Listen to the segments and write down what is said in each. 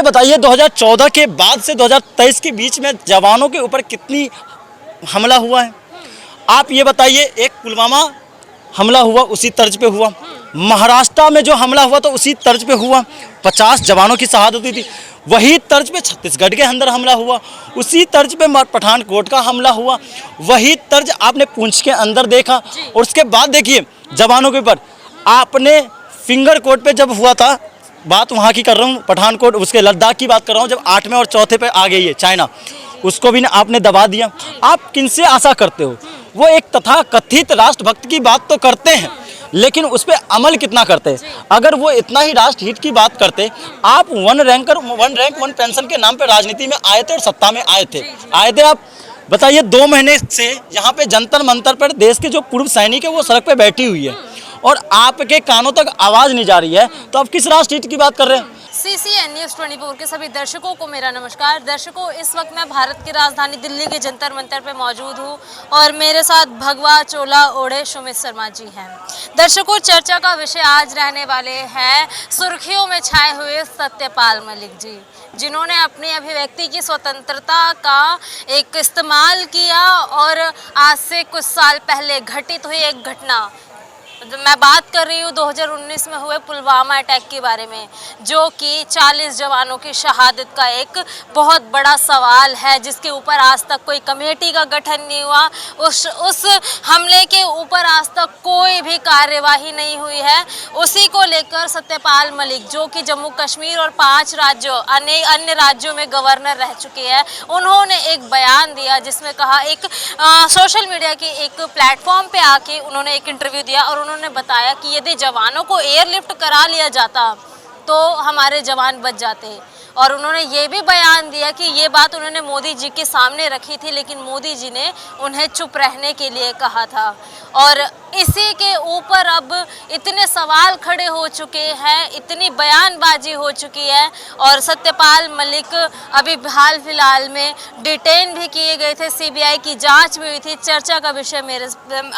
ये बताइए 2014 के बाद से 2023 के बीच में जवानों के ऊपर कितनी हमला हुआ है। आप ये बताइए, एक पुलवामा हमला हुआ उसी तर्ज पे हुआ, महाराष्ट्र में जो हमला हुआ तो उसी तर्ज पे हुआ, 50 जवानों की शहादत हुई थी। वही तर्ज पे छत्तीसगढ़ के अंदर हमला हुआ, उसी तर्ज पे पठानकोट का हमला हुआ, वही तर्ज आपने पुंछ के अंदर देखा। और उसके बाद देखिए जवानों के ऊपर आपने फिंगर कोट पे जब हुआ था, बात वहाँ की कर रहा हूँ, पठानकोट उसके लद्दाख की बात कर रहा हूँ, जब 8वें और 4थे पे आ गई है चाइना, उसको भी आपने दबा दिया। आप किनसे आशा करते हो? वो एक तथाकथित राष्ट्रभक्त की बात तो करते हैं, लेकिन उस पर अमल कितना करते हैं? अगर वो इतना ही राष्ट्रहित की बात करते, आप वन रैंक वन पेंशन के नाम पे राजनीति में आए थे और सत्ता में आए थे आप बताइए 2 महीने से यहाँ पे जंतर मंतर पर देश के जो पूर्व सैनिक है वो सड़क पे बैठी हुई है और आपके कानों तक आवाज़ नहीं जा रही है, तो आप किस राष्ट्रहित की बात कर रहे हैं? CCN News 24 के सभी दर्शकों को मेरा नमस्कार। दर्शकों, इस वक्त मैं भारत की राजधानी दिल्ली के जंतर मंतर पे मौजूद हूँ और मेरे साथ भगवा चोला ओढ़े सुमित शर्मा जी हैं। दर्शकों, चर्चा का विषय आज रहने वाले हैं सुर्खियों में छाए हुए सत्यपाल मलिक जी, जिन्होंने अपनी अभिव्यक्ति की स्वतंत्रता का एक इस्तेमाल किया और आज से कुछ साल पहले घटित हुई एक घटना, मैं बात कर रही हूँ 2019 में हुए पुलवामा अटैक के बारे में, जो कि 40 जवानों की शहादत का एक बहुत बड़ा सवाल है, जिसके ऊपर आज तक कोई कमेटी का गठन नहीं हुआ। उस हमले के ऊपर आज तक कोई भी कार्यवाही नहीं हुई है। उसी को लेकर सत्यपाल मलिक, जो कि जम्मू कश्मीर और 5 राज्यों अन्य राज्यों में गवर्नर रह चुके हैं, उन्होंने एक बयान दिया जिसमें कहा, एक सोशल मीडिया के एक प्लेटफॉर्म पे आके उन्होंने एक इंटरव्यू दिया और उन्होंने बताया कि यदि जवानों को एयरलिफ्ट करा लिया जाता तो हमारे जवान बच जाते। और उन्होंने ये भी बयान दिया कि ये बात उन्होंने मोदी जी के सामने रखी थी, लेकिन मोदी जी ने उन्हें चुप रहने के लिए कहा था। और इसी के ऊपर अब इतने सवाल खड़े हो चुके हैं, इतनी बयानबाजी हो चुकी है और सत्यपाल मलिक अभी हाल फिलहाल में डिटेन भी किए गए थे, CBI की जांच भी हुई थी। चर्चा का विषय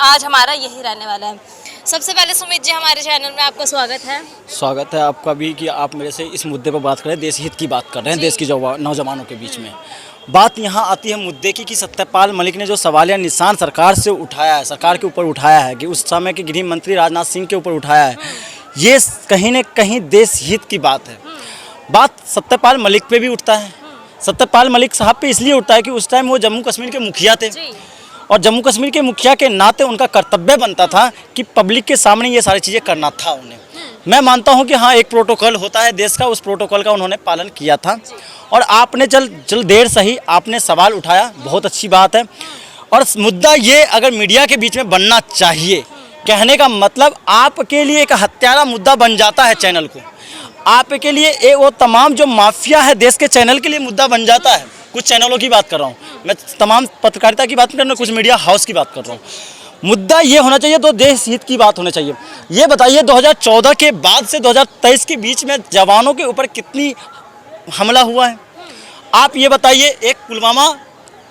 आज हमारा यही रहने वाला है। सबसे पहले सुमित जी, हमारे चैनल में आपका स्वागत है। स्वागत है आपका भी कि आप मेरे से इस मुद्दे पर बात कर रहे हैं, देश हित की बात कर रहे हैं, देश की नौजवानों के बीच में। बात यहाँ आती है मुद्दे की कि सत्यपाल मलिक ने जो सवालिया निशान सरकार से उठाया है, सरकार के ऊपर उठाया है, कि उस समय के गृह मंत्री राजनाथ सिंह के ऊपर उठाया है, ये कहीं न कहीं देश हित की बात है। बात सत्यपाल मलिक पे भी उठता है। सत्यपाल मलिक साहब पे इसलिए उठता है कि उस टाइम वो जम्मू कश्मीर के मुखिया थे और जम्मू कश्मीर के मुखिया के नाते उनका कर्तव्य बनता था कि पब्लिक के सामने ये सारी चीज़ें करना था उन्हें। मैं मानता हूं कि हाँ, एक प्रोटोकॉल होता है देश का, उस प्रोटोकॉल का उन्होंने पालन किया था और आपने चल देर सही आपने सवाल उठाया, बहुत अच्छी बात है। और मुद्दा ये अगर मीडिया के बीच में बनना चाहिए, कहने का मतलब आपके लिए एक हत्यारा मुद्दा बन जाता है चैनल को, आपके लिए वो तमाम जो माफिया है देश के चैनल के लिए मुद्दा बन जाता है। कुछ चैनलों की बात कर रहा हूँ मैं, तमाम पत्रकारिता की बात कर रहा हूँ, कुछ मीडिया हाउस की बात कर रहा हूँ। मुद्दा ये होना चाहिए तो देश हित की बात होनी चाहिए। ये बताइए 2014 के बाद से 2023 के बीच में जवानों के ऊपर कितनी हमला हुआ है। आप ये बताइए, एक पुलवामा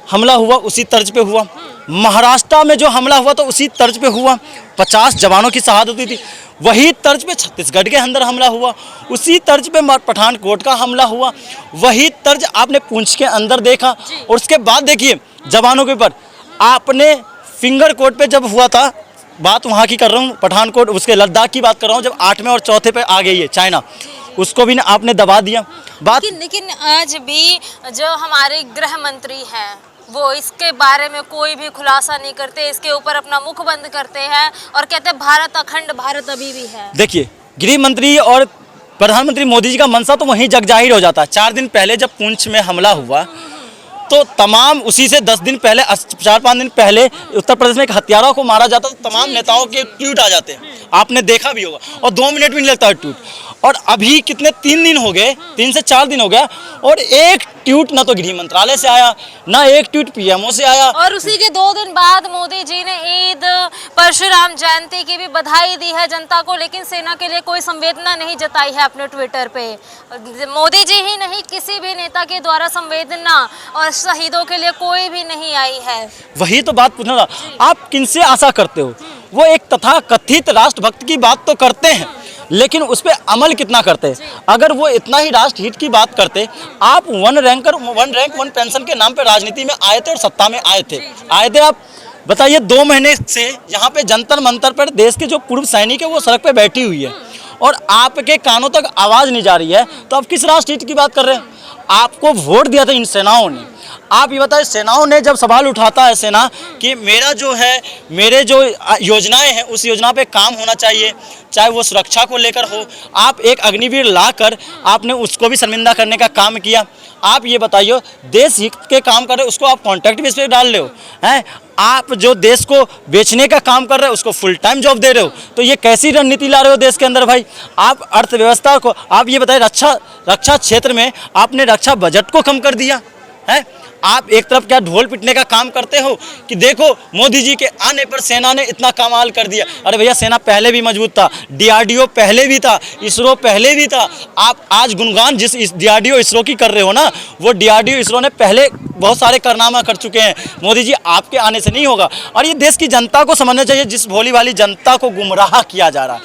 हमला हुआ उसी तर्ज पे हुआ, महाराष्ट्र में जो हमला हुआ तो उसी तर्ज पे हुआ, 50 जवानों की शहादत हुई थी। वही तर्ज पे छत्तीसगढ़ के अंदर हमला हुआ, उसी तर्ज पे पठानकोट का हमला हुआ, वही तर्ज आपने पुंछ के अंदर देखा। और उसके बाद देखिए जवानों के ऊपर आपने फिंगर कोट पे जब हुआ था, बात वहाँ की कर रहा हूँ, पठानकोट उसके लद्दाख की बात कर रहा हूँ, जब 8वें और 4थे पे आ गई है चाइना, उसको भी आपने दबा दिया। बात लेकिन आज भी जो हमारे गृह मंत्री हैं वो इसके बारे में कोई भी खुलासा नहीं करते, इसके ऊपर अपना मुख बंद करते हैं और कहते हैं भारत अखंड, भारत अभी भी है। देखिए, गृह मंत्री और प्रधानमंत्री मोदी जी का मनसा तो वहीं जग जाहिर हो जाता है। 4 दिन पहले जब पुंछ में हमला हुआ तो तमाम उसी से 10 दिन पहले, 4-5 दिन पहले उत्तर प्रदेश में एक हत्यारा को मारा जाता तो तमाम नेताओं के ट्वीट आ जाते हैं, आपने देखा भी होगा, और 2 मिनट भी नहीं लगता है ट्वीट। और अभी कितने 3 दिन हो गए, 3 से 4 दिन हो गया और एक ट्वीट ना तो गृह मंत्रालय से आया, ना एक ट्वीट PMO से आया। और उसी के 2 दिन बाद मोदी जी ने ईद परशुराम जयंती की भी बधाई दी है जनता को, लेकिन सेना के लिए कोई संवेदना नहीं जताई है अपने ट्विटर पे। मोदी जी ही नहीं, किसी भी नेता के द्वारा संवेदना और शहीदों के लिए कोई भी नहीं आई है। वही तो बात पूछना था, आप किनसे आशा करते हो? वो एक तथाकथित राष्ट्रभक्त की बात तो करते हैं, लेकिन उस पर अमल कितना करते। अगर वो इतना ही राष्ट्र हित की बात करते, आप वन रैंक वन पेंशन के नाम पे राजनीति में आए थे और सत्ता में आए थे आप बताइए 2 महीने से यहाँ पे जंतर मंतर पर देश के जो पूर्व सैनिक है वो सड़क पे बैठी हुई है और आपके कानों तक आवाज़ नहीं जा रही है, तो आप किस राष्ट्र हित की बात कर रहे हैं। आपको वोट दिया था इन सेनाओं ने, आप ये बताइए सेनाओं ने जब सवाल उठाता है सेना कि मेरे जो योजनाएं हैं उस योजना पे काम होना चाहिए, चाहे वो सुरक्षा को लेकर हो, आप एक अग्निवीर लाकर आपने उसको भी शर्मिंदा करने का काम किया। आप ये बताइए देश हित के काम कर रहे हो उसको आप कॉन्ट्रैक्ट बेस पे डाल रहे हो हैं, आप जो देश को बेचने का काम कर रहे हो उसको फुल टाइम जॉब दे रहे हो, तो ये कैसी रणनीति ला रहे हो देश के अंदर भाई। आप अर्थव्यवस्था को आप ये बताइए रक्षा क्षेत्र में आपने रक्षा बजट को कम कर दिया है। आप एक तरफ क्या ढोल पिटने का काम करते हो कि देखो मोदी जी के आने पर सेना ने इतना कमाल कर दिया। अरे भैया सेना पहले भी मजबूत था, डीआरडीओ पहले भी था, इसरो पहले भी था। आप आज गुणगान जिस डीआरडीओ इसरो की कर रहे हो ना, वो डीआरडीओ इसरो ने पहले बहुत सारे कारनामा कर चुके हैं। मोदी जी आपके आने से नहीं होगा। और ये देश की जनता को समझना चाहिए, जिस भोली भाली जनता को गुमराह किया जा रहा है,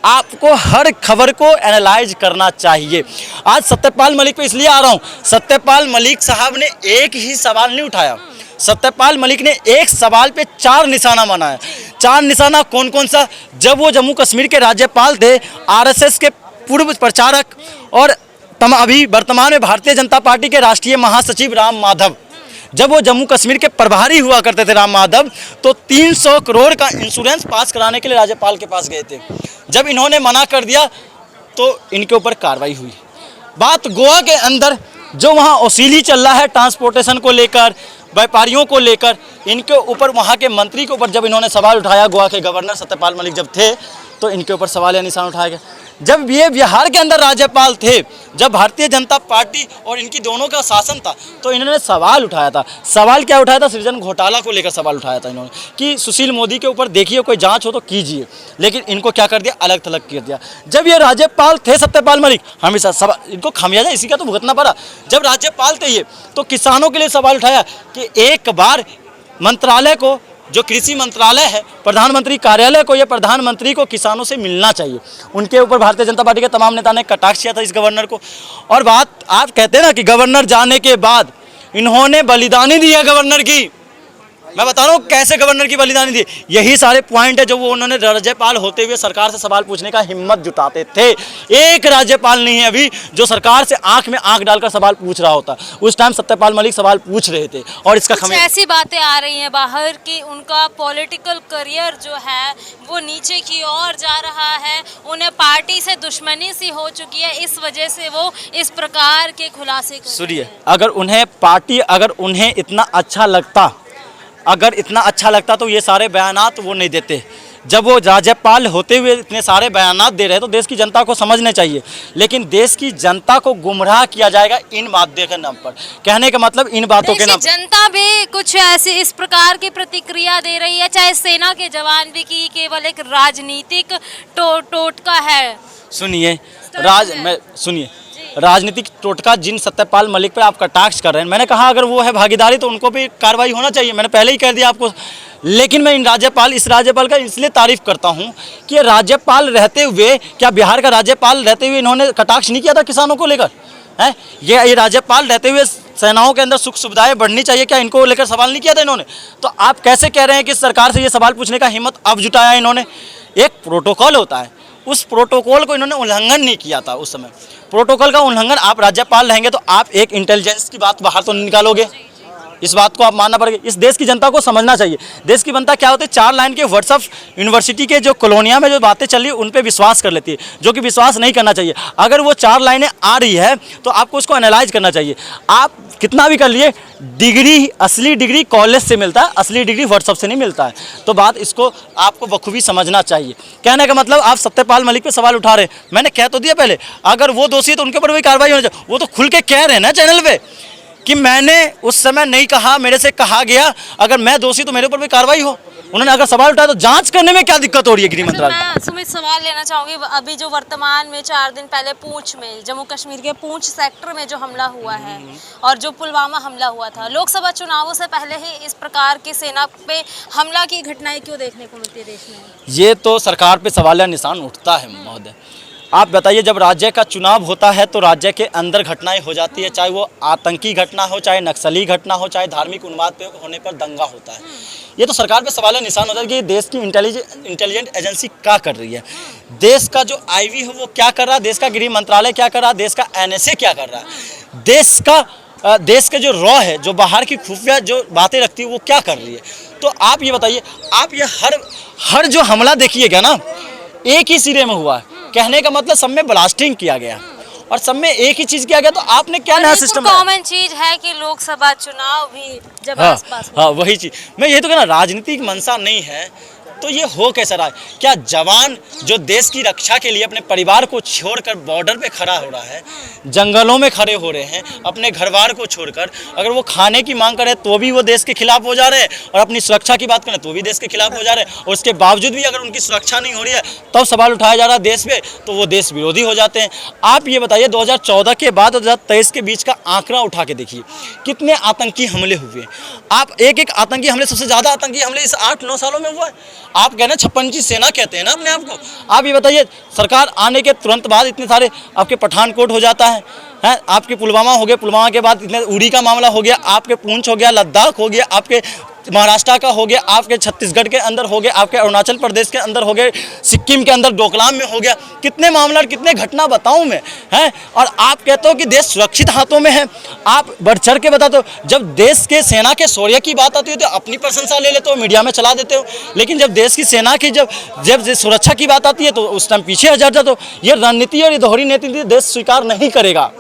आपको हर खबर को एनालाइज करना चाहिए। आज सत्यपाल मलिक पे इसलिए आ रहा हूँ, सत्यपाल मलिक साहब ने एक ही सवाल नहीं उठाया, सत्यपाल मलिक ने एक सवाल पे 4 निशाना बनाया। 4 निशाना कौन कौन सा? जब वो जम्मू कश्मीर के राज्यपाल थे, आरएसएस के पूर्व प्रचारक और अभी वर्तमान में भारतीय जनता पार्टी के राष्ट्रीय महासचिव राम माधव, जब वो जम्मू कश्मीर के प्रभारी हुआ करते थे राम माधव, तो 300 करोड़ का इंश्योरेंस पास कराने के लिए राज्यपाल के पास गए थे। जब इन्होंने मना कर दिया तो इनके ऊपर कार्रवाई हुई। बात गोवा के अंदर जो वहाँ वसूली चल रहा है ट्रांसपोर्टेशन को लेकर, व्यापारियों को लेकर, इनके ऊपर वहाँ के मंत्री के ऊपर जब इन्होंने सवाल उठाया, गोवा के गवर्नर सत्यपाल मलिक जब थे, तो इनके ऊपर सवाल या निशान उठाया गया। जब ये बिहार के अंदर राज्यपाल थे, जब भारतीय जनता पार्टी और इनकी दोनों का शासन था, तो इन्होंने सवाल उठाया था। सवाल क्या उठाया था? सृजन घोटाला को लेकर सवाल उठाया था इन्होंने कि सुशील मोदी के ऊपर देखिए कोई जांच हो तो कीजिए, लेकिन इनको क्या कर दिया? अलग थलग कर दिया। जब ये राज्यपाल थे सत्यपाल मलिक, हमेशा सवाल इनको खामियाजा इसी का तो भुगतना पड़ा। जब राज्यपाल थे ये, तो किसानों के लिए सवाल उठाया कि एक बार मंत्रालय को, जो कृषि मंत्रालय है, प्रधानमंत्री कार्यालय को, ये प्रधानमंत्री को किसानों से मिलना चाहिए। उनके ऊपर भारतीय जनता पार्टी के तमाम नेता ने कटाक्ष किया था इस गवर्नर को। और बात आप कहते हैं ना कि गवर्नर जाने के बाद इन्होंने बलिदानी दी है गवर्नर की। मैं बता रहा हूँ कैसे गवर्नर की बलिदानी दी। यही सारे पॉइंट है जो वो उन्होंने राज्यपाल होते हुए सरकार से सवाल पूछने का हिम्मत जुटाते थे। एक राज्यपाल नहीं है अभी जो सरकार से आंख में आंख डालकर सवाल पूछ रहा होता। उस टाइम सत्यपाल मलिक सवाल पूछ रहे थे। और इसका ऐसी बातें आ रही हैं बाहर कि उनका पॉलिटिकल करियर जो है वो नीचे की ओर जा रहा है, उन्हें पार्टी से दुश्मनी सी हो चुकी है, इस वजह से वो इस प्रकार के खुलासे कर रहे हैं। सुनिए, अगर उन्हें पार्टी, अगर उन्हें इतना अच्छा लगता तो ये सारे बयानात वो नहीं देते। जब वो राज्यपाल होते हुए इतने सारे बयानात दे रहे हैं तो देश की जनता को समझने चाहिए। लेकिन देश की जनता को गुमराह किया जाएगा इन बातों के नाम पर। कहने का मतलब इन बातों के नाम पर जनता भी कुछ ऐसी इस प्रकार की प्रतिक्रिया दे रही है, चाहे सेना के जवान भी, की केवल एक राजनीतिक टोटका है। सुनिए राजनीतिक टोटका जिन सत्यपाल मलिक पे आप कटाक्ष कर रहे हैं, मैंने कहा अगर वो है भागीदारी तो उनको भी कार्रवाई होना चाहिए। मैंने पहले ही कह दिया आपको। लेकिन मैं इस राज्यपाल का इसलिए तारीफ करता हूं कि राज्यपाल रहते हुए, क्या बिहार का राज्यपाल रहते हुए इन्होंने कटाक्ष नहीं किया था किसानों को लेकर? है ये राज्यपाल रहते हुए सेनाओं के अंदर सुख सुविधाएं बढ़नी चाहिए, क्या इनको लेकर सवाल नहीं किया था इन्होंने? तो आप कैसे कह रहे हैं कि सरकार से ये सवाल पूछने का हिम्मत अब जुटाया इन्होंने? एक प्रोटोकॉल होता है, उस प्रोटोकॉल को इन्होंने उल्लंघन नहीं किया था उस समय। प्रोटोकॉल का उल्लंघन, आप राज्यपाल रहेंगे तो आप एक इंटेलिजेंस की बात बाहर तो निकालोगे, इस बात को आप मानना पड़ेगा। इस देश की जनता को समझना चाहिए। देश की जनता क्या होती है, 4 लाइन के व्हाट्सएप यूनिवर्सिटी के जो कॉलोनिया में जो बातें चल रही है उन पे विश्वास कर लेती है, जो कि विश्वास नहीं करना चाहिए। अगर वो 4 लाइनें आ रही है तो आपको उसको एनालाइज करना चाहिए। आप कितना भी कर लिए, डिग्री, असली डिग्री कॉलेज से मिलता है, असली डिग्री व्हाट्सएप से नहीं मिलता है। तो बात इसको आपको बखूबी समझना चाहिए। कहने का मतलब आप सत्यपाल मलिक पे सवाल उठा रहे हैं, मैंने कह तो दिया पहले, अगर वो दोषी है तो उनके ऊपर भी कार्रवाई होनी चाहिए। वो तो खुल के कह रहे हैं ना चैनल पे कि मैंने उस समय नहीं कहा, मेरे से कहा गया, अगर मैं दोषी तो मेरे ऊपर भी कार्रवाई हो। उन्होंने अगर सवाल उठाया तो जांच करने में क्या दिक्कत हो रही है गृह मंत्रालय? मैं सुमित सवाल लेना चाहूँगी। अभी जो वर्तमान में 4 दिन पहले पूंछ में, जम्मू कश्मीर के पूंछ सेक्टर में जो हमला हुआ है और जो पुलवामा हमला हुआ था, लोकसभा चुनावों से पहले ही इस प्रकार की सेना पे हमला की घटनाएं क्यों देखने को मिलती है देश में? ये तो सरकार पे सवाल या निशान उठता है महोदय। आप बताइए, जब राज्य का चुनाव होता है तो राज्य के अंदर घटनाएं हो जाती है, चाहे वो आतंकी घटना हो, चाहे नक्सली घटना हो, चाहे धार्मिक उन्माद पे होने पर दंगा होता है। ये तो सरकार पे सवाल निशान होता है कि देश की इंटेलिजेंट एजेंसी क्या कर रही है, देश का जो आईवी है वो क्या कर रहा है, देश का गृह मंत्रालय क्या कर रहा है, देश का एनएसए क्या कर रहा है, देश के जो रॉ है, जो बाहर की खुफिया जो बातें रखती है वो क्या कर रही है। तो आप ये बताइए, आप ये हर जो हमला देखिएगा ना, एक ही सिरे में हुआ है। कहने का मतलब सब में ब्लास्टिंग किया गया और सब में एक ही चीज किया गया। तो आपने क्या नया सिस्टम कॉमन चीज है कि लोकसभा चुनाव भी जब आसपास हाँ, वही चीज मैं ये तो कहना, राजनीतिक मंशा नहीं है तो ये हो कैसा रहा है। क्या जवान जो देश की रक्षा के लिए अपने परिवार को छोड़कर बॉर्डर पे खड़ा हो रहा है, जंगलों में खड़े हो रहे हैं अपने घरबार को छोड़कर, अगर वो खाने की मांग करे तो भी वो देश के खिलाफ हो जा रहे हैं, और अपनी सुरक्षा की बात करें तो भी देश के खिलाफ हो जा रहे हैं, और उसके बावजूद भी अगर उनकी सुरक्षा नहीं हो रही है तब सवाल उठाया जा रहा है देश पे, तो वो देश विरोधी हो जाते हैं। आप ये बताइए 2014 के बाद 2023 के बीच का आंकड़ा उठा के देखिए, कितने आतंकी हमले हुए। आप एक आतंकी हमले, सबसे ज़्यादा आतंकी हमले इस 8-9 सालों में हुआ है। आप कह रहे हैं 56 सेना कहते हैं ना अपने आप को। आप ये बताइए, सरकार आने के तुरंत बाद इतने सारे आपके पठानकोट हो जाता है, आपके पुलवामा हो गया, पुलवामा के बाद इतने उड़ी का मामला हो गया, आपके पूंछ हो गया, लद्दाख हो गया, आपके महाराष्ट्र का हो गया, आपके छत्तीसगढ़ के अंदर हो गया, आपके अरुणाचल प्रदेश के अंदर हो गए, सिक्किम के अंदर डोकलाम में हो गया। कितने मामला, कितने घटना बताऊं मैं, हैं? और आप कहते हो कि देश सुरक्षित हाथों में है। आप बढ़ चढ़ के बताते हो, जब देश के सेना के शौर्य की बात आती है तो अपनी प्रशंसा ले लेते हो, मीडिया में चला देते हो, लेकिन जब देश की सेना की जब सुरक्षा की बात आती है तो उस टाइम पीछे हट जाते हो। ये रणनीति और ये दोहरी नीति देश स्वीकार नहीं करेगा।